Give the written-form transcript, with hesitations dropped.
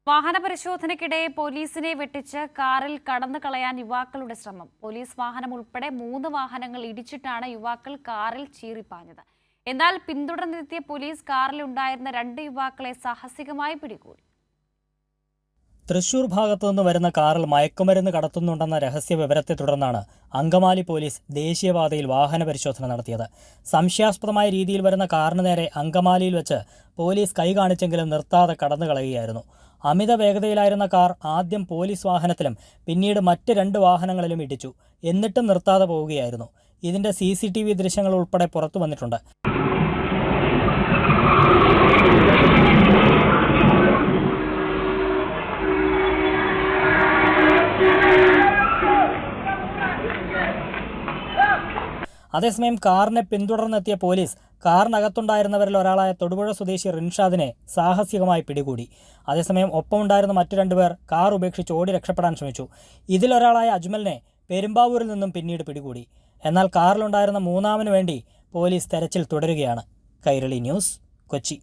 വാഹന പരിശോധനയ്ക്കിടെ പോലീസിനെ വെട്ടിച്ച് കാറിൽ കടന്നു കളയാൻ യുവാക്കളുടെ ശ്രമം. പോലീസ് വാഹനം ഉൾപ്പെടെ 3 വാഹനങ്ങൾ ഇടിച്ചിട്ടാണ് യുവാക്കൾ കാറിൽ ചീറിപ്പാഞ്ഞത്. എന്നാൽ പിന്തുടർന്നെത്തിയ പോലീസ് കാറിലുണ്ടായിരുന്ന 2 യുവാക്കളെ സാഹസികമായി പിടികൂടി. തൃശൂർ ഭാഗത്തുനിന്ന് വരുന്ന കാറിൽ മയക്കുമരുന്ന് കടത്തുന്നുണ്ടെന്ന രഹസ്യ വിവരത്തെ തുടർന്നാണ് അങ്കമാലി പോലീസ് ദേശീയപാതയിൽ വാഹന പരിശോധന നടത്തിയത്. സംശയാസ്പദമായ രീതിയിൽ വരുന്ന കാറിന് നേരെ അങ്കമാലിയിൽ വെച്ച് പോലീസ് കൈ കാണിച്ചെങ്കിലും നിർത്താതെ കടന്നു കളയുകയായിരുന്നു. അമിത വേഗതയിലായിരുന്ന കാർ ആദ്യം പോലീസ് വാഹനത്തിലും പിന്നീട് മറ്റ് 2 വാഹനങ്ങളിലും ഇടിച്ചു. എന്നിട്ടും നിർത്താതെ പോവുകയായിരുന്നു. ഇതിന്റെ CCTV ദൃശ്യങ്ങൾ ഉൾപ്പെടെ പുറത്തു വന്നിട്ടുണ്ട്. അതേസമയം കാറിനെ പിന്തുടർന്നെത്തിയ പോലീസ് കാറിനകത്തുണ്ടായിരുന്നവരിൽ ഒരാളായ തൊടുപുഴ സ്വദേശി റിൻഷാദിനെ സാഹസികമായി പിടികൂടി. അതേസമയം ഒപ്പമുണ്ടായിരുന്ന മറ്റു 2 പേർ കാർ ഉപേക്ഷിച്ച് ഓടി രക്ഷപ്പെടാൻ ശ്രമിച്ചു. ഇതിലൊരാളായ അജ്മലിനെ പെരുമ്പാവൂരിൽ നിന്നും പിന്നീട് പിടികൂടി. എന്നാൽ കാറിലുണ്ടായിരുന്ന 3-ാമനു വേണ്ടി പോലീസ് തെരച്ചിൽ തുടരുകയാണ്. കൈരളി ന്യൂസ്, കൊച്ചി.